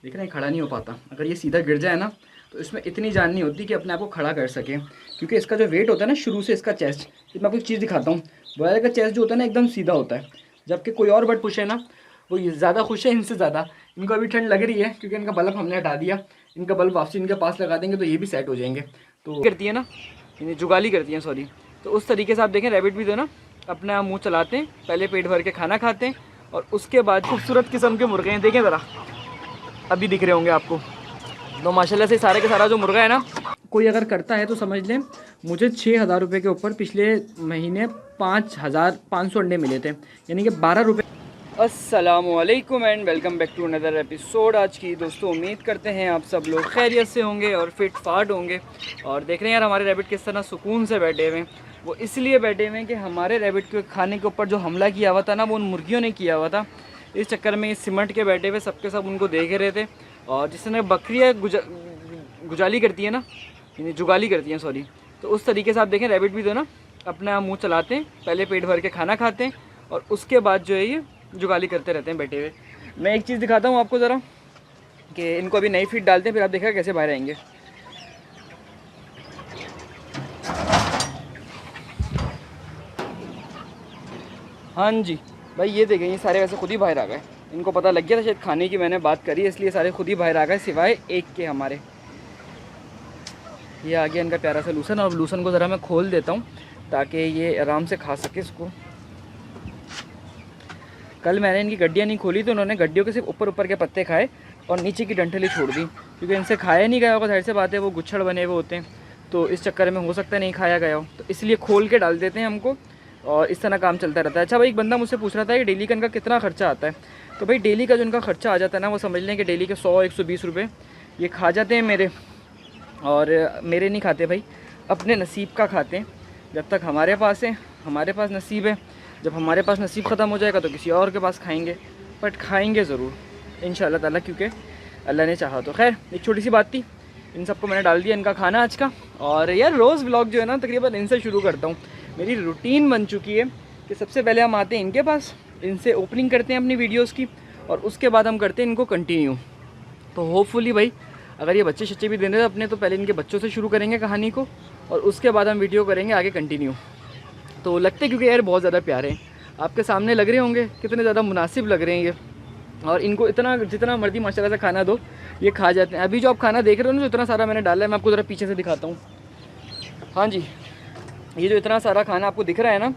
देख रहे हैं, खड़ा नहीं हो पाता। अगर ये सीधा गिर जाए ना तो इसमें इतनी जान नहीं होती कि अपने आप को खड़ा कर सके, क्योंकि इसका जो वेट होता है ना शुरू से इसका चेस्ट, मैं आपको एक चीज़ दिखाता हूँ। बॉयलर का चेस्ट जो होता है ना एकदम सीधा होता है, जबकि कोई और बर्ड पुश है ना वो ज़्यादा खुश है इनसे ज़्यादा। इनको अभी ठंड लग रही है क्योंकि इनका बल्ब हमने हटा दिया। इनका बल्ब वापसी इनके पास लगा देंगे तो ये भी सेट हो जाएंगे। तो करती है ना, जुगाली करती हैं सॉरी। तो उस तरीके से आप देखें रैबिट भी जो ना अपना मुँह चलाते हैं, पहले पेट भर के खाना खाते हैं और उसके बाद खूबसूरत किस्म के मुर्गे हैं। देखें ज़रा, अभी दिख रहे होंगे आपको। तो माशाल्लाह से सारे के सारा जो मुर्गा है ना, कोई अगर करता है तो समझ लें मुझे 6,000 रुपये के ऊपर पिछले महीने 5,500 अंडे मिले थे, यानी कि 12 रुपये। अस्सलामुअलैकुम and welcome back to another episode. आज की दोस्तों उम्मीद करते हैं आप सब लोग खैरियत से होंगे और फिट फाट होंगे। और देख रहे हैं यार हमारे रैबिट किस तरह सुकून से बैठे हुए हैं। वो इसलिए बैठे हुए हैं कि हमारे रैबिट के खाने के ऊपर जो हमला किया हुआ था ना वो उन मुर्गियों ने किया हुआ था। इस चक्कर में सिमट के बैठे हुए सबके सब उनको देख रहे थे। और जिस तरह बकरियाँ गुजाली करती है ना, जुगाली करती हैं सॉरी, तो उस तरीके से आप देखें रैबिट भी जो ना अपना मुँह चलाते हैं, पहले पेट भर के खाना खाते हैं और उसके बाद जो है ये जुगाली करते रहते हैं बैठे हुए। मैं एक चीज़ दिखाता हूँ आपको ज़रा कि इनको अभी नई फीड डालते हैं, फिर आप देखा कैसे बाहर आएंगे। हाँ जी भाई, ये देखें ये सारे वैसे खुद ही बाहर आ गए। इनको पता लग गया था शायद खाने की मैंने बात करी, इसलिए सारे खुद ही बाहर आ गए सिवाय एक के हमारे। ये आ गया इनका प्यारा सा लूसन। और लूसन को ज़रा मैं खोल देता हूँ ताकि ये आराम से खा सके इसको। कल मैंने इनकी गड्डियाँ नहीं खोली तो उन्होंने गड्डियों के सिर्फ ऊपर ऊपर के पत्ते खाए और नीचे की डंठली छोड़ दी, क्योंकि इनसे खाया नहीं गया होगा। जाहिर सी बात है वो गुच्छड़ बने हुए होते हैं, तो इस चक्कर में हो सकता है नहीं खाया गया हो, तो इसलिए खोल के डाल देते हैं हमको और इस तरह काम चलता रहता है। अच्छा भाई, एक बंदा मुझसे पूछ रहा था कि डेली का इनका कितना खर्चा आता है। तो भाई डेली का जो इनका खर्चा आ जाता है ना वो समझ लें कि डेली के 100-120 रुपये ये खा जाते हैं मेरे। और मेरे नहीं खाते भाई, अपने नसीब का खाते हैं। जब तक हमारे पास है, हमारे पास नसीब है, जब हमारे पास नसीब ख़त्म हो जाएगा तो किसी और के पास खाएंगे, बट खाएंगे ज़रूर इंशाअल्लाह ताला, क्योंकि अल्लाह ने चाहा तो। खैर एक छोटी सी बात थी, इन सबको मैंने डाल दिया इनका खाना आज का। और यार रोज़ व्लॉग जो है ना तकरीबन इनसे शुरू करता हूँ। मेरी रूटीन बन चुकी है कि सबसे पहले हम आते हैं इनके पास, इनसे ओपनिंग करते हैं अपनी वीडियोज़ की और उसके बाद हम करते हैं इनको कंटिन्यू। तो होपफुली भाई अगर ये बच्चे शच्चे भी देने अपने तो पहले इनके बच्चों से शुरू करेंगे कहानी को और उसके बाद हम वीडियो करेंगे आगे कंटिन्यू। तो लगते क्योंकि यार बहुत ज़्यादा प्यारे हैं, आपके सामने लग रहे होंगे कितने ज़्यादा मुनासिब लग रहे हैं ये। और इनको इतना जितना मर्जी माशाल्लाह से खाना दो ये खा जाते हैं। अभी जो आप खाना देख रहे हो ना जो इतना सारा मैंने डाला है, मैं आपको ज़रा पीछे से दिखाता हूँ। हाँ जी, ये जो इतना सारा खाना आपको दिख रहा है ना,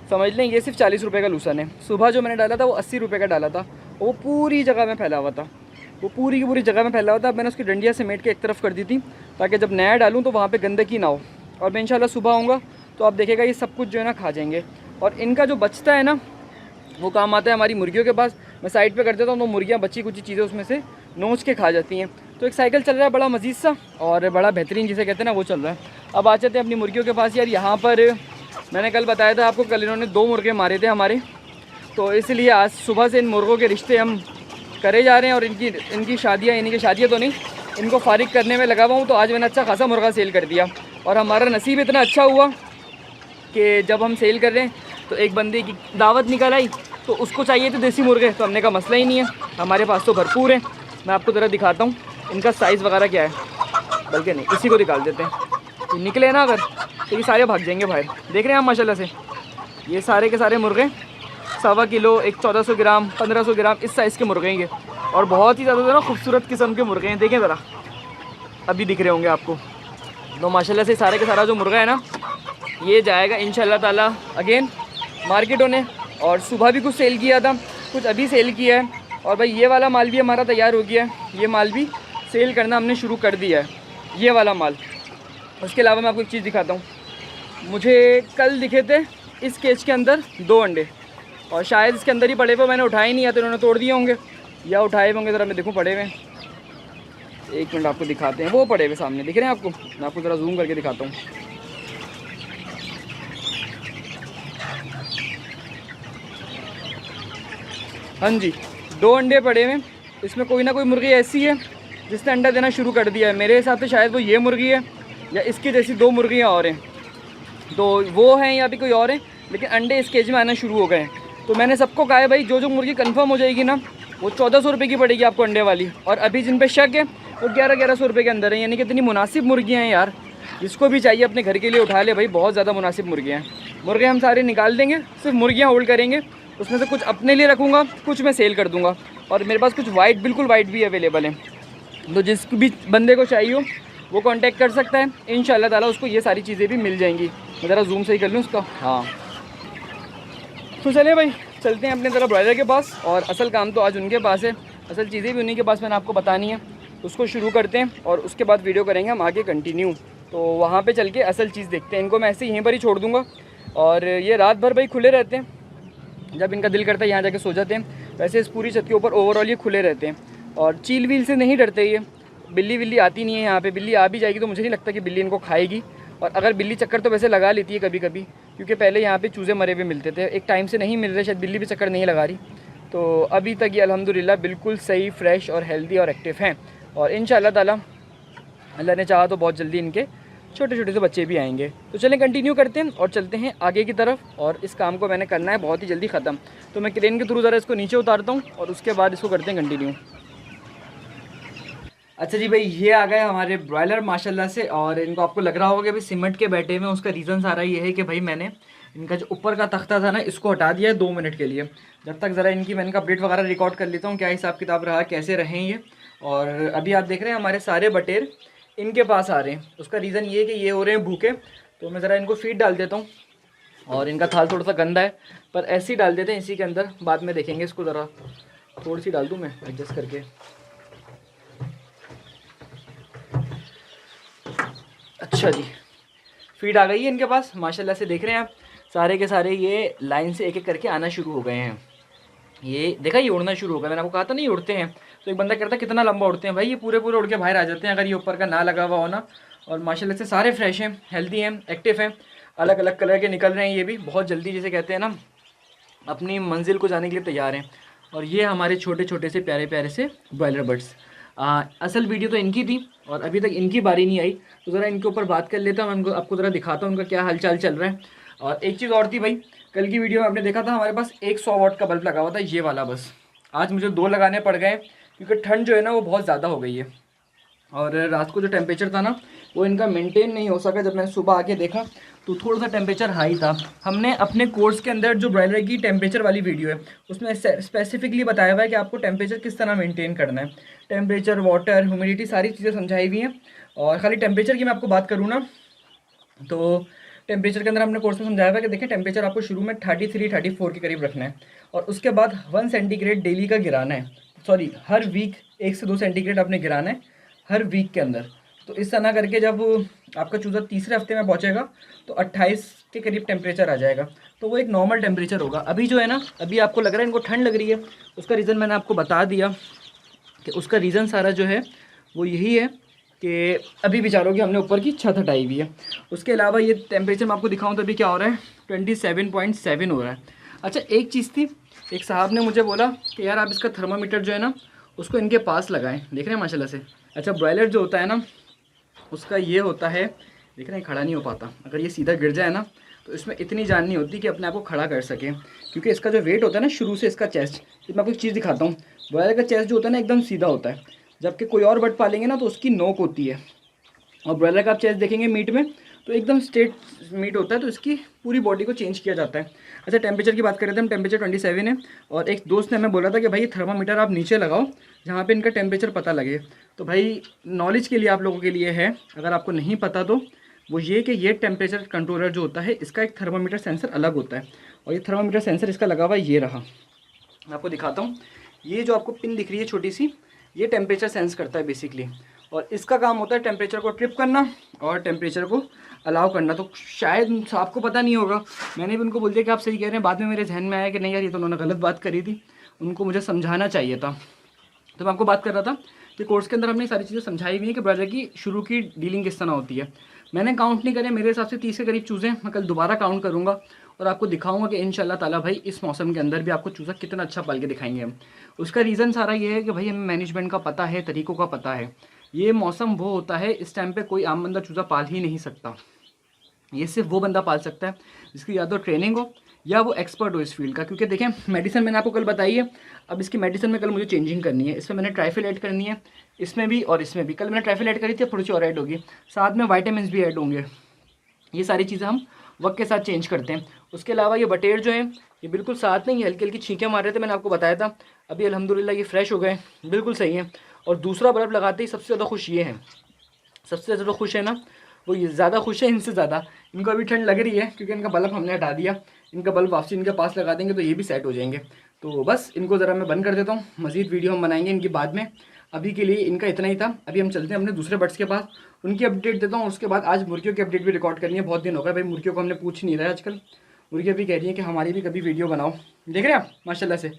समझ लें ये सिर्फ 40 रुपये का लूसन है। सुबह जो मैंने डाला था वो 80 रुपये का डाला था, वो पूरी जगह में फैला हुआ था, वो पूरी की पूरी जगह में फैला हुआ था। अब मैंने उसकी डंडियाँ समेट के एक तरफ कर दी थी ताकि जब नया डालूँ तो वहाँ पे गंदगी ना हो। और मैं इंशाल्लाह सुबह आऊँगा तो आप देखेगा ये सब कुछ जो है ना खा जाएंगे। और इनका जो बचता है ना वो काम आता है हमारी मुर्गियों के पास। मैं साइड पे कर देता हूँ तो मुर्गियाँ बची कुछ चीज़ें उसमें से नोच के खा जाती हैं। तो एक साइकिल चल रहा है बड़ा मज़ीद सा और बड़ा बेहतरीन जिसे कहते हैं ना वो चल रहा है। अब आ जाते हैं अपनी मुर्गियों के पास। यार यहाँ पर मैंने कल बताया था आपको, कल इन्होंने 2 मुर्गे मारे थे हमारे, तो इसलिए आज सुबह से इन मुर्गों के रिश्ते हम करे जा रहे हैं और इनकी शादियाँ, यानी कि शादियाँ तो नहीं, इनको फारिग करने में लगा हुआ हूँ। तो आज मैंने अच्छा खासा मुर्गा सेल कर दिया और हमारा नसीब इतना अच्छा हुआ कि जब हम सेल कर रहे हैं तो एक बंदे की दावत निकल आई, तो उसको चाहिए थे देसी मुर्गे, तो हमने कहा मसला ही नहीं है, हमारे पास तो भरपूर है। मैं आपको ज़रा दिखाता हूँ इनका साइज़ वगैरह क्या है, बल्कि नहीं इसी को निकाल देते हैं। तो निकले ना अगर तो ये सारे भाग जाएंगे बाहर। देख रहे हैं आप माशाल्लाह से ये सारे के सारे मुर्गे 1.25 किलो, एक 1400 ग्राम, 1500 ग्राम इस साइज़ के मुर्गे हैं ये। और बहुत ही ज़्यादा ना खूबसूरत किस्म के मुर्गे हैं। देखें ज़रा, अभी दिख रहे होंगे आपको। तो माशाल्लाह से सारे के सारा जो मुर्गा है ना ये जाएगा इंशाल्लाह ताला अगेन मार्केटों ने। और सुबह भी कुछ सेल किया था, कुछ अभी सेल किया है। और भाई ये वाला माल भी हमारा तैयार हो गया है, ये माल भी सेल करना हमने शुरू कर दिया है, ये वाला माल। उसके अलावा मैं आपको एक चीज़ दिखाता हूँ। मुझे कल दिखे थे इस केज के अंदर 2 अंडे और शायद इसके अंदर ही पड़े हुए, मैंने उठाए नहीं, या तो इन्होंने तोड़ दिए होंगे या उठाए होंगे। ज़रा मैं देखूँ पड़े हुए, एक मिनट आपको दिखाते हैं। वो पड़े हुए सामने दिख रहे हैं आपको, मैं आपको ज़रा जूम करके दिखाता हूँ। हाँ जी, 2 अंडे पड़े हुए। इसमें कोई ना कोई मुर्गी ऐसी है जिसने अंडा देना शुरू कर दिया है। मेरे हिसाब से शायद वो ये मुर्गी है या इसकी जैसी 2 मुर्गियाँ और हैं, तो वो हैं या भी कोई और हैं, लेकिन अंडे इस केज में आना शुरू हो गए हैं। तो मैंने सबको कहा है भाई जो जो मुर्गी कंफर्म हो जाएगी ना वो 1400 रुपये की पड़ेगी आपको अंडे वाली। और अभी जिन पे शक है वो 1100 रुपये के अंदर है, यानी कि इतनी मुनासिब मुर्गियाँ हैं यार, जिसको भी चाहिए अपने घर के लिए उठा ले भाई, बहुत ज़्यादा मुनासिब मुर्गियाँ हैं। मुर्गे हम सारे निकाल देंगे, सिर्फ मुर्गियाँ होल्ड करेंगे, उसमें से कुछ अपने लिए रखूँगा, कुछ मैं सेल कर दूँगा। और मेरे पास कुछ वाइट, बिल्कुल वाइट भी अवेलेबल है, तो जिस भी बंदे को चाहिए हो वो कांटेक्ट कर सकता है। इंशाल्लाह ताला उसको ये सारी चीज़ें भी मिल जाएंगी। मैं ज़रा जूम सही कर लूँ उसका, हाँ। तो चलिए भाई चलते हैं अपने तरह ब्रॉयलर के पास, और असल काम तो आज उनके पास है, असल चीज़ें भी उन्हीं के पास मैंने आपको बतानी है। उसको शुरू करते हैं और उसके बाद वीडियो करेंगे हम आगे कंटिन्यू। तो वहाँ पे चल के असल चीज़ देखते हैं। इनको मैं ऐसे यहीं पर ही छोड़ दूँगा, और ये रात भर भाई खुले रहते हैं, जब इनका दिल करता है यहाँ जाके सो जाते हैं। वैसे इस पूरी छत के ऊपर ओवरऑल ये खुले रहते हैं, और चील वील से नहीं डरते ये। बिल्ली विल्ली आती नहीं है यहाँ पे, बिल्ली आ भी जाएगी तो मुझे नहीं लगता कि बिल्ली इनको खाएगी। और अगर बिल्ली चक्कर तो वैसे लगा लेती है कभी कभी, क्योंकि पहले यहाँ पे चूज़े मरे हुए मिलते थे, एक टाइम से नहीं मिल रहे, शायद बिल्ली भी चक्कर नहीं लगा रही। तो अभी तक ये अल्हम्दुलिल्लाह बिल्कुल सही, फ्रेश और हेल्दी और एक्टिव हैं। और इंशाअल्लाह ताला अल्लाह ने चाहा तो बहुत जल्दी इनके छोटे छोटे से बच्चे भी आएंगे। तो चलें कंटिन्यू करते हैं और चलते हैं आगे की तरफ, और इस काम को मैंने करना है बहुत ही जल्दी ख़त्म। तो मैं क्रेन के थ्रू ज़रा इसको नीचे उतारता हूँ और उसके बाद इसको करते हैं कंटिन्यू। अच्छा जी भाई, ये आ गए हमारे ब्रॉयलर माशाल्लाह से, और इनको आपको लग रहा होगा कि भाई सीमेंट के बैठे हुए, उसका रीज़न सारा ये है कि भाई मैंने इनका जो ऊपर का तख्ता था ना, इसको हटा दिया है 2 मिनट के लिए। जब तक ज़रा इनकी मैंने अपडेट वगैरह रिकॉर्ड कर लेता हूँ, क्या हिसाब किताब रहा, कैसे रहे ये। और अभी आप देख रहे हैं हमारे सारे बटेर इनके पास आ रहे हैं। उसका रीज़न ये है कि ये हो रहे हैं भूखे, तो मैं ज़रा इनको फीड डाल देता हूँ। और इनका थाल थोड़ा सा गंदा है, पर ऐसे ही डाल देते हैं इसी के अंदर, बाद में देखेंगे। इसको ज़रा थोड़ी सी डाल दूँ मैं एडजस्ट करके। अच्छा जी, फीड आ गई है इनके पास माशाल्लाह से। देख रहे हैं आप सारे के सारे ये लाइन से एक एक करके आना शुरू हो गए हैं। ये देखा, ये उड़ना शुरू हो गया। मैंने आपको कहा था नहीं उड़ते हैं। तो एक बंदा कहता है कितना लंबा उड़ते हैं भाई, ये पूरे पूरे उड़ के बाहर आ जाते हैं अगर ये ऊपर का ना लगा हुआ हो ना। और माशाल्लाह से सारे फ्रेश हैं, हेल्दी हैं, एक्टिव हैं, अलग अलग कलर के निकल रहे हैं। ये भी बहुत जल्दी, जैसे कहते हैं ना, अपनी मंजिल को जाने के लिए तैयार हैं। और ये हमारे छोटे छोटे से प्यारे प्यारे से ब्रॉयलर बर्ड्स। असल वीडियो तो इनकी थी और अभी तक इनकी बारी नहीं आई, तो ज़रा इनके ऊपर बात कर लेता हूँ। मैं उनको आपको ज़रा दिखाता हूँ उनका क्या हालचाल चल रहा है। और एक चीज़ और थी भाई, कल की वीडियो में आपने देखा था हमारे पास एक 100 वाट का बल्ब लगा हुआ था, ये वाला। बस आज मुझे 2 लगाने पड़ गए, क्योंकि ठंड जो है ना वो बहुत ज़्यादा हो गई है। और रात को जो टेम्परेचर था ना वो इनका मेंटेन नहीं हो सका। जब मैंने सुबह आके देखा तो थोड़ा सा टेम्परेचर हाई था। हमने अपने कोर्स के अंदर जो ब्रॉयलर की टेम्परेचर वाली वीडियो है उसमें स्पेसिफिकली बताया हुआ है कि आपको टेम्परेचर किस तरह मेंटेन करना है। टेम्परेचर, वाटर, ह्यूमिडिटी, सारी चीज़ें समझाई हुई हैं। और खाली टेम्परेचर की मैं आपको बात करूँ ना, तो टेम्परेचर के अंदर हमने कोर्स में समझाया हुआ है कि देखिए टेम्परेचर आपको शुरू में 33-34 के करीब रखना है, और उसके बाद 1 सेंटीग्रेड डेली का गिराना है। सॉरी, हर वीक 1 से 2 सेंटीग्रेड आपने गिराना है हर वीक के अंदर। तो इस तरह करके जब आपका चूज़ा तीसरे हफ्ते में पहुंचेगा तो 28 के करीब टेम्परेचर आ जाएगा, तो वो एक नॉर्मल टेम्परेचर होगा। अभी जो है ना, अभी आपको लग रहा है इनको ठंड लग रही है, उसका रीज़न मैंने आपको बता दिया कि उसका रीज़न सारा जो है वो यही है कि अभी बेचारों की हमने ऊपर की छत हटाई हुई है। उसके अलावा ये टेम्परेचर मैं आपको दिखाऊं तो अभी क्या हो रहा है, 27.7 हो रहा है। अच्छा, एक चीज़ थी, एक साहब ने मुझे बोला कि यार आप इसका थर्मामीटर जो है ना उसको इनके पास लगाएं। देख रहे हैं माशाल्लाह से। अच्छा, ब्रॉयलर जो होता है ना उसका ये होता है, देख रहे हैं खड़ा नहीं हो पाता, अगर ये सीधा गिर जाए ना तो इसमें इतनी जान नहीं होती कि अपने आप को खड़ा कर सके, क्योंकि इसका जो वेट होता है ना शुरू से, इसका चेस्ट, मैं आपको एक चीज़ दिखाता हूँ। ब्रॉयलर का चेस्ट जो होता है ना एकदम सीधा होता है, जबकि कोई और बर्ड पालेंगे ना तो उसकी नोक होती है। और ब्रॉयलर का आप चेस्ट देखेंगे मीट में तो एकदम स्ट्रेट मीट होता है, तो इसकी पूरी बॉडी को चेंज किया जाता है। अच्छा, टेम्परेचर की बात कर रहे थे हम, टेम्परेचर 27 है। और एक दोस्त ने हमें बोला था कि भाई थर्मामीटर आप नीचे लगाओ जहाँ पे इनका टेम्परेचर पता लगे। तो भाई नॉलेज के लिए आप लोगों के लिए है, अगर आपको नहीं पता तो वो ये कि ये टेम्परेचर कंट्रोलर जो होता है इसका एक थर्मामीटर सेंसर अलग होता है, और ये थर्मामीटर सेंसर इसका लगा हुआ ये रहा। मैं आपको दिखाता हूँ, ये जो आपको पिन दिख रही है छोटी सी, ये टेम्परेचर सेंस करता है बेसिकली। और इसका काम होता है टेम्परेचर को ट्रिप करना और टेम्परेचर को अलाउ करना। तो शायद आपको पता नहीं होगा, मैंने भी उनको बोल दिया कि आप सही कह रहे हैं। बाद में मेरे जहन में आया कि नहीं यार, ये तो उन्होंने गलत बात करी थी, उनको मुझे समझाना चाहिए था। तो मैं आपको बात कर रहा था कि कोर्स के अंदर हमने सारी चीज़ें समझाई हुई हैं कि ब्रॉयलर की शुरू की डीलिंग किस तरह होती है। मैंने काउंट नहीं करे, मेरे हिसाब से 30 के करीब चूज़े। मैं कल दोबारा काउंट करूँगा और आपको दिखाऊंगा कि इंशाल्लाह ताला भाई इस मौसम के अंदर भी आपको चूज़ा कितना अच्छा पाल के दिखाएंगे हम। उसका रीज़न सारा ये है कि भाई हमें मैनेजमेंट का पता है, तरीक़ों का पता है। ये मौसम वो होता है, इस टाइम पे कोई आम बंदा चूज़ा पाल ही नहीं सकता। ये सिर्फ वो बंदा पाल सकता है जिसकी या तो ट्रेनिंग हो या वो एक्सपर्ट हो इस फील्ड का। क्योंकि देखें मेडिसिन मैंने आपको कल बताई है, अब इसकी मेडिसिन में कल मुझे चेंजिंग करनी है। इसमें मैंने ट्राइफल ऐड करनी है, इसमें भी और इसमें भी। कल मैंने ट्राइफल ऐड करी थी, थोड़ी सी और ऐड होगी, साथ में वाइटामिन भी ऐड होंगे। ये सारी चीज़ें हम वक्त के साथ चेंज करते हैं। उसके अलावा ये बटेर जो है ये बिल्कुल साथ नहीं, हल्की हल्की छींकें मार रहे थे, मैंने आपको बताया था। अभी अल्हम्दुलिल्लाह ये फ्रेश हो गए, बिल्कुल सही है। और दूसरा बल्ब लगाते ही सबसे ज़्यादा खुश ये है, सबसे ज़्यादा खुश है ना वो, ये ज़्यादा खुश है इनसे ज़्यादा। इनको अभी ठंड लग रही है क्योंकि इनका बल्ब हमने हटा दिया। इनका बल्ब वापसी इनके पास लगा देंगे तो ये भी सेट हो जाएंगे। तो बस इनको ज़रा मैं बंद कर देता हूँ, मज़ीद वीडियो हम बनाएंगे इनकी बाद में। अभी के लिए इनका इतना ही था। अभी हम चलते हैं अपने दूसरे बर्ड्स के पास, उनकी अपडेट देता हूँ। उसके बाद आज मुर्गियों की अपडेट भी रिकॉर्ड करनी है, बहुत दिन हो गए भाई मुर्गियों को हमने पूछ नहीं रहा है आजकल। मुर्गियाँ भी कह रही हैं कि हमारी भी कभी वीडियो बनाओ। देख रहे हैं आप माशाल्लाह से,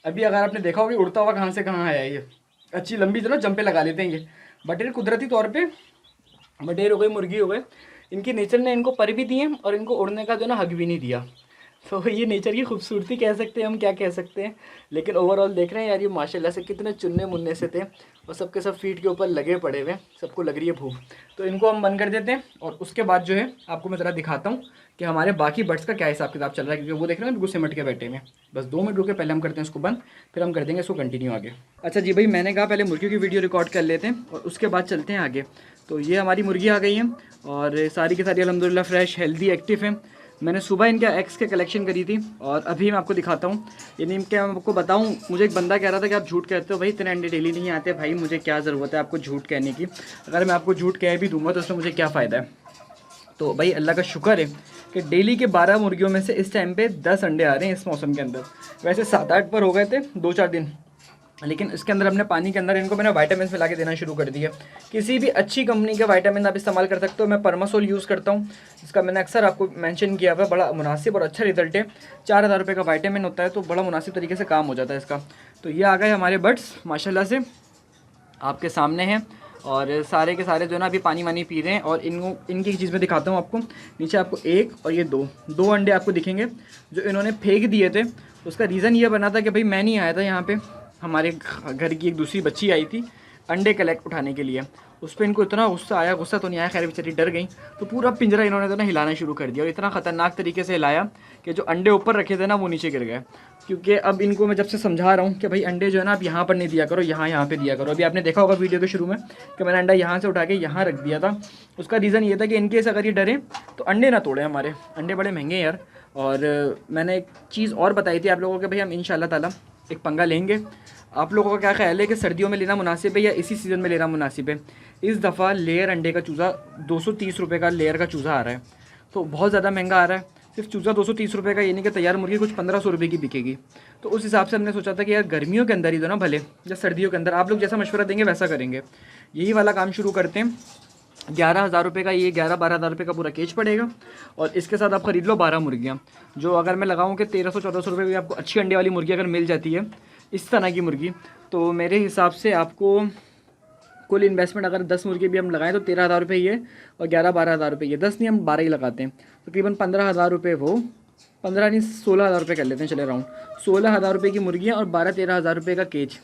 अभी अगर आपने देखा होगा उड़ता हुआ कहाँ से कहाँ आया ये, अच्छी लंबी जो ना जंपे लगा लेते हैं ये बटेर कुदरती तौर पर। बटेर हो गई, मुर्गी हो गए, इनकी नेचर ने इनको पर भी दिए और इनको उड़ने का जो ना हक भी नहीं दिया। तो ये नेचर की खूबसूरती कह सकते हैं हम, क्या कह सकते हैं। लेकिन ओवरऑल देख रहे हैं यार ये माशाल्लाह से कितने चुन्ने मुन्ने से थे और सबके सब फीट के ऊपर लगे पड़े हुए, सबको लग रही है भूख। तो इनको हम बंद कर देते हैं और उसके बाद जो है आपको मैं ज़रा दिखाता हूँ कि हमारे बाकी बर्ड्स का क्या हिसाब किताब चल रहा है। क्योंकि वो देख रहे हैं बिल्कुल सिमट के बैठे में। बस 2 मिनट रुके, पहले हम करते हैं इसको बंद, फिर हम कर देंगे इसको कंटिन्यू आगे। अच्छा जी भाई, मैंने कहा पहले मुर्गियों की वीडियो रिकॉर्ड कर लेते हैं और उसके बाद चलते हैं आगे। तो ये हमारी मुर्गी आ गई हैं और सारी की सारी अल्हम्दुलिल्लाह फ्रेश हेल्दी एक्टिव हैं। मैंने सुबह इनके एग्स के कलेक्शन करी थी और अभी मैं आपको दिखाता हूँ। यानी क्या मैं आपको बताऊँ, मुझे एक बंदा कह रहा था कि आप झूठ कहते हो भाई, इतने अंडे डेली नहीं आते। भाई मुझे क्या ज़रूरत है आपको झूठ कहने की, अगर मैं आपको झूठ कह भी दूँगा तो उसमें मुझे क्या फ़ायदा है। तो भाई अल्लाह का शुक्र है कि डेली के 12 मुर्गियों में से इस टाइम पे 10 अंडे आ रहे हैं इस मौसम के अंदर। वैसे 7-8 पर हो गए थे 2-4 दिन, लेकिन इसके अंदर हमने पानी के अंदर इनको मैंने वाइटामिन मिला के देना शुरू कर दिया। किसी भी अच्छी कंपनी के वाइटामिन आप इस्तेमाल कर सकते हो। मैं परमासोल यूज़ करता हूँ, इसका मैंने अक्सर आपको मेंशन किया हुआ है, बड़ा मुनासिब और अच्छा रिजल्ट है। 4000 रुपये का वाइटामिन होता है, तो बड़ा मुनासिब तरीके से काम हो जाता है इसका। तो ये आ गए हमारे बर्ड्स माशाल्लाह से आपके सामने हैं और सारे के सारे जो है ना अभी पानी वानी पी रहे हैं। और इनकी चीज़ में दिखाता हूँ आपको, नीचे आपको 1 और ये 2 अंडे आपको दिखेंगे जो इन्होंने फेंक दिए थे। उसका रीज़न ये बना था कि भाई मैं नहीं आया था यहाँ पे, हमारे घर की एक दूसरी बच्ची आई थी अंडे कलेक्ट उठाने के लिए। उस पर इनको इतना गुस्सा आया, गुस्सा तो नहीं आया खैर, बेचारी डर गई, तो पूरा पिंजरा इन्होंने तो ना हिलाना शुरू कर दिया और इतना ख़तरनाक तरीके से हिलाया कि जो अंडे ऊपर रखे थे ना वो नीचे गिर गए। क्योंकि अब इनको मैं जब से समझा रहा हूँ कि भाई अंडे जो है ना आप यहाँ पर नहीं दिया करो, यहाँ पे दिया करो। अभी आपने देखा होगा वीडियो के शुरू में कि मैंने अंडा यहाँ से उठा के यहाँ रख दिया था। उसका रीज़न ये था कि इनकेस अगर ये डरे तो अंडे ना तोड़े। हमारे अंडे बड़े महंगे हैं यार। और मैंने एक चीज़ और बताई थी आप लोगों के, भाई हम इंशाल्लाह ताला एक पंगा लेंगे। आप लोगों का क्या ख्याल है कि सर्दियों में लेना मुनासिब है या इसी सीज़न में लेना मुनासिब है? इस दफ़ा लेयर अंडे का चूज़ा 230 रुपये का लेयर का चूज़ा आ रहा है, तो बहुत ज़्यादा महंगा आ रहा है। सिर्फ चूज़ा 230 रुपये का, यानी कि तैयार मुर्गी कुछ 1500 रुपये की बिकेगी। तो उस हिसाब से हमने सोचा था कि यार गर्मियों के अंदर ही दो ना भले, या सर्दियों के अंदर आप लोग जैसा मशवरा देंगे वैसा करेंगे। यही वाला काम शुरू करते हैं। 11,000 रुपये का ये 11-12 हज़ार रुपये का पूरा केज पड़ेगा और इसके साथ आप ख़रीद लो 12 मुर्गियाँ, जो अगर मैं लगाऊँ कि 1300-1400 रुपये की आपको अच्छी अंडे वाली मुर्गी अगर मिल जाती है इस तरह की मुर्गी, तो मेरे हिसाब से आपको कुल इन्वेस्टमेंट अगर 10 मुर्गी भी हम लगाएं तो 13,000 रुपये ये और 11-12 हज़ार रुपये ये, 10 नहीं हम 12 ही लगाते हैं, तकरीबन 15,000 रुपये, वो 15 नहीं 16,000 रुपये कर लेते हैं, चले राउंड 16,000 रुपये की मुर्गियाँ और 12-13 हज़ार रुपये का केज।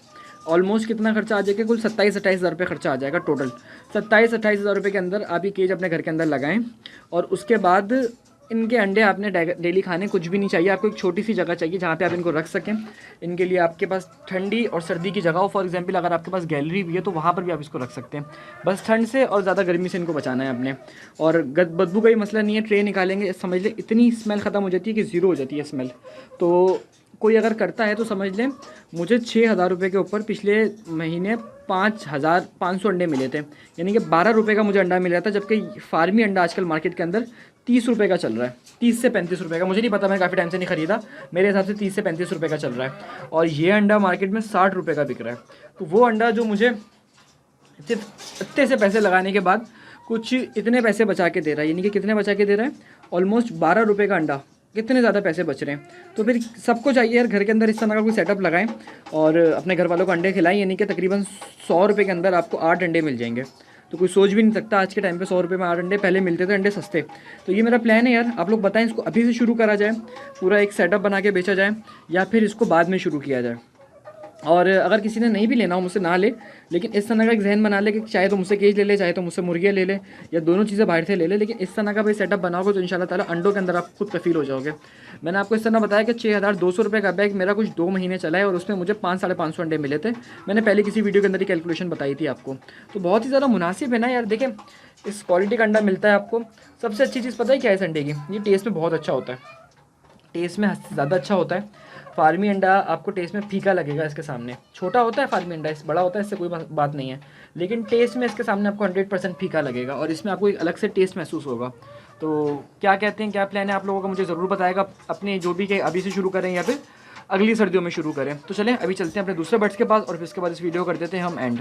ऑलमोस्ट कितना खर्चा आ जाएगा? कुल 27-28 हज़ार रुपये खर्चा आ जाएगा टोटल। 27-28 हज़ार रुपये के अंदर आप ये केज अपने घर के अंदर लगाएं और उसके बाद इनके अंडे आपने डेली खाने कुछ भी नहीं चाहिए। आपको एक छोटी सी जगह चाहिए जहाँ पे आप इनको रख सकें। इनके लिए आपके पास ठंडी और सर्दी की जगह हो, फॉर एग्जांपल अगर आपके पास गैलरी भी है तो वहाँ पर भी आप इसको रख सकते हैं। बस ठंड से और ज़्यादा गर्मी से इनको बचाना है आपने। और बदबू का ही मसला नहीं है, ट्रे निकालेंगे समझ लें इतनी स्मेल ख़त्म हो जाती है कि ज़ीरो हो जाती है स्मेल। तो कोई अगर करता है तो समझ लें मुझे 6,000 रुपये के ऊपर पिछले महीने 5,500 अंडे मिले थे, यानी कि 12 रुपये का मुझे अंडा मिल रहा था, जबकि फार्मी अंडा आजकल मार्केट के अंदर 30 रुपये का चल रहा है, 30 से 35 रुपये का। मुझे नहीं पता, मैं काफ़ी टाइम से नहीं खरीदा, मेरे हिसाब से 30 से 35 रुपये का चल रहा है और ये अंडा मार्केट में 60 रुपये का बिक रहा है। तो वो अंडा जो मुझे सिर्फ इतने से पैसे लगाने के बाद कुछ इतने पैसे बचा के दे रहा है, यानी कि कितने बचा के दे रहा है? ऑलमोस्ट 12 रुपये का अंडा, कितने ज़्यादा पैसे बच रहे हैं। तो फिर सबको चाहिए यार घर के अंदर इस तरह का कोई सेटअप लगाएं और अपने घर वालों को अंडे खिलाएं, यानी कि तकरीबन 100 रुपये के अंदर आपको 8 अंडे मिल जाएंगे। तो कोई सोच भी नहीं सकता आज के टाइम पे 100 रुपये में 8 अंडे, पहले मिलते थे अंडे सस्ते। तो ये मेरा प्लान है यार, आप लोग बताएं इसको अभी से शुरू करा जाए, पूरा एक सेटअप बना के बेचा जाए या फिर इसको बाद में शुरू किया जाए। और अगर किसी ने नहीं भी लेना हो मुझसे ना ले, लेकिन इस तरह का एक जहन बना ले कि चाहे तो मुझसे केज ले ले, चाहे तो मुझसे मुर्गियाँ ले ले, या दोनों चीज़ें बाहर से ले ले, लेकिन इस तरह का भाई सेटअप बनाओगे तो इंशाल्लाह ताला अंडों के अंदर आप खुद कफील हो जाओगे। मैंने आपको इस तरह बताया कि 6,200 रुपये का बैग मेरा कुछ 2 महीने चला है और उसमें मुझे 500-550 अंडे मिले थे। मैंने पहले किसी वीडियो के अंदर ही कैलकुलेशन बताई थी आपको। तो बहुत ही ज़्यादा मुनासिब है ना यार। देखें इस क्वालिटी का अंडा मिलता है आपको। सबसे अच्छी चीज़ पता है क्या है इस अंडे की? ये टेस्ट में बहुत अच्छा होता है, टेस्ट में ज़्यादा अच्छा होता है। फार्मी अंडा आपको टेस्ट में फीका लगेगा इसके सामने। छोटा होता है फार्मी अंडा, इस बड़ा होता है, इससे कोई बात नहीं है, लेकिन टेस्ट में इसके सामने आपको 100% फीका लगेगा और इसमें आपको एक अलग से टेस्ट महसूस होगा। तो क्या कहते हैं, क्या प्लान है आप लोगों का, मुझे ज़रूर बताएगा। अपने जो भी के अभी से शुरू करें या फिर अगली सर्दियों में शुरू करें। तो चलें अभी चलते हैं अपने दूसरे बर्ड्स के पास और फिर इसके बाद इस वीडियो कर देते हैं हम एंड।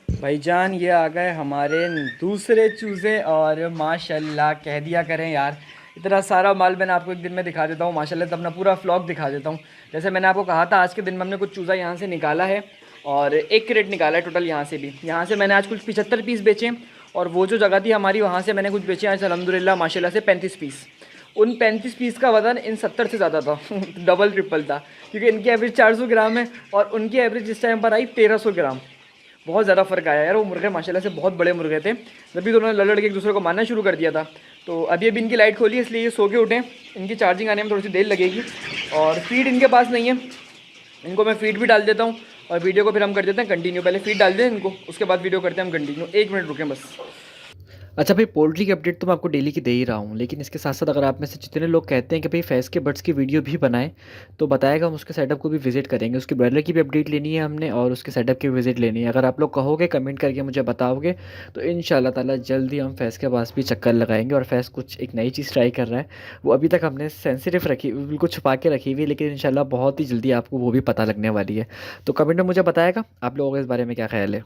भाईजान ये आ गए हमारे दूसरे चूज़े और माशाल्लाह कह दिया करें यार, इतना सारा माल मैंने आपको एक दिन में दिखा देता हूँ माशाल्लाह, तब अपना पूरा फ्लॉग दिखा देता हूँ। जैसे मैंने आपको कहा था आज के दिन में हमने कुछ चूज़ा यहाँ से निकाला है और 1 क्रेट निकाला है टोटल। यहाँ से भी, यहाँ से मैंने आज कुछ 75 पीस बेचे और वो जो जगह थी हमारी वहाँ से मैंने कुछ बेचे आज अल्हम्दुलिल्लाह माशाल्लाह से 35 पीस। उन 35 पीस का वज़न इन 70 से ज़्यादा था डबल ट्रिपल था, क्योंकि इनकी एवरेज 400 ग्राम है और उनकी एवरेज इस टाइम पर आई 1300 ग्राम। बहुत ज़्यादा फ़र्क आया यार। वो मुर्गे माशाल्लाह से बहुत बड़े मुर्गे थे, जब भी दोनों लड़ के एक दूसरे को मारना शुरू कर दिया था। तो अभी इनकी लाइट खोली इसलिए ये सो के उठें, इनकी चार्जिंग आने में थोड़ी सी देर लगेगी और फीड इनके पास नहीं है। इनको मैं फीड भी डाल देता हूँ और वीडियो को फिर हम कर देते हैं कंटिन्यू। पहले फीड डाल दें इनको, उसके बाद वीडियो करते हैं हम कंटिन्यू। 1 मिनट रुकें बस। अच्छा भाई, पोल्ट्री की अपडेट तो मैं आपको डेली की दे ही रहा हूँ, लेकिन इसके साथ साथ अगर आप में से जितने लोग कहते हैं कि भाई फैज़ के बर्ड्स की वीडियो भी बनाएं तो बताएगा, हम उसके सेटअप को भी विज़िट करेंगे। उसकी ब्रॉयलर की भी अपडेट लेनी है हमने और उसके सेटअप की भी विज़िट लेनी है। अगर आप लोग कहोगे, कमेंट करके मुझे बताओगे तो इंशाल्लाह ताला जल्दी हम फैज़ के पास भी चक्कर लगाएंगे। और फैज़ कुछ एक नई चीज़ ट्राई कर रहा है, वो अभी तक हमने सेंसिटिव रखी, बिल्कुल छुपा के रखी हुई, लेकिन इंशाल्लाह बहुत ही जल्दी आपको वो भी पता लगने वाली है। तो कमेंट में मुझे बताएगा आप लोगों का इस बारे में क्या ख्याल है।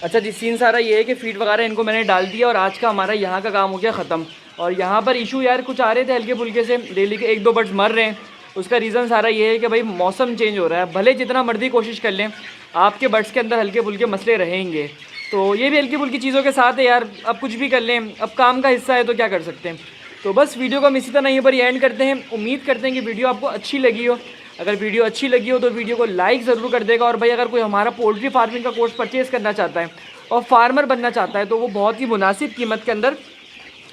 अच्छा जी, सीन सारा ये है कि फीड वगैरह इनको मैंने डाल दिया और आज का हमारा यहाँ का काम हो गया ख़त्म। और यहाँ पर इशू यार कुछ आ रहे थे हल्के फुल्के से, डेली के 1-2 बर्ड्स मर रहे हैं। उसका रीज़न सारा ये है कि भाई मौसम चेंज हो रहा है, भले जितना मर्जी कोशिश कर लें आपके बर्ड्स के अंदर हल्के फुल्के मसले रहेंगे। तो ये भी हल्की फुल्की चीज़ों के साथ है यार, अब कुछ भी कर लें, अब काम का हिस्सा है तो क्या कर सकते हैं। तो बस वीडियो को हम इसी तरह यहीं पर एंड करते हैं। उम्मीद करते हैं कि वीडियो आपको अच्छी लगी हो। अगर वीडियो अच्छी लगी हो तो वीडियो को लाइक ज़रूर कर देगा। और भाई अगर कोई हमारा पोल्ट्री फार्मिंग का कोर्स परचेज़ करना चाहता है और फार्मर बनना चाहता है तो वो बहुत ही मुनासिब कीमत के अंदर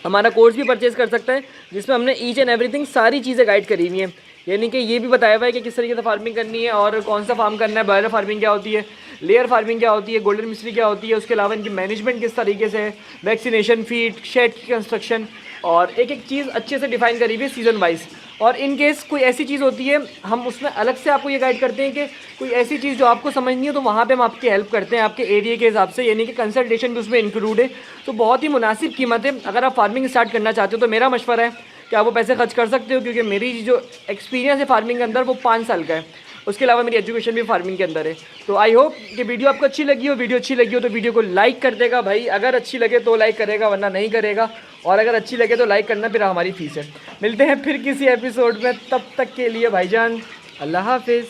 हमारा कोर्स भी परचेज़ कर सकता है, जिसमें हमने ईच एंड एवरीथिंग सारी चीज़ें गाइड करी हुई हैं। यानी कि ये भी बताया हुआ है कि किस तरीके से फार्मिंग करनी है और कौन सा फार्म करना है, ब्रॉयलर फार्मिंग क्या होती है, लेयर फार्मिंग क्या होती है, गोल्डन मिस्ट्री क्या होती है, उसके अलावा इनकी मैनेजमेंट किस तरीके से है, वैक्सीनेशन, फीड, शेड की कंस्ट्रक्शन, और एक एक चीज़ अच्छे से डिफाइन करी हुई है सीज़न वाइज। और इन केस कोई ऐसी चीज़ होती है हम उसमें अलग से आपको ये गाइड करते हैं कि कोई ऐसी चीज़ जो आपको समझनी हो तो वहाँ पे हम आपकी हेल्प करते हैं आपके एरिया के हिसाब से, यानी कि कंसल्टेशन भी उसमें इंक्लूड है। तो बहुत ही मुनासिब कीमत है। अगर आप फार्मिंग स्टार्ट करना चाहते हो तो मेरा मशवरा है कि आप वो पैसे खर्च कर सकते हो, क्योंकि मेरी जो एक्सपीरियंस है फार्मिंग के अंदर वो 5 साल का है। उसके अलावा मेरी एजुकेशन भी फार्मिंग के अंदर है। तो आई होप कि वीडियो आपको अच्छी लगी हो। वीडियो अच्छी लगी हो तो वीडियो को लाइक कर देगा भाई, अगर अच्छी लगे तो लाइक करेगा वरना नहीं करेगा, और अगर अच्छी लगे तो लाइक करना फिर हमारी फीस है। मिलते हैं फिर किसी एपिसोड में, तब तक के लिए भाईजान अल्लाह हाफिज़।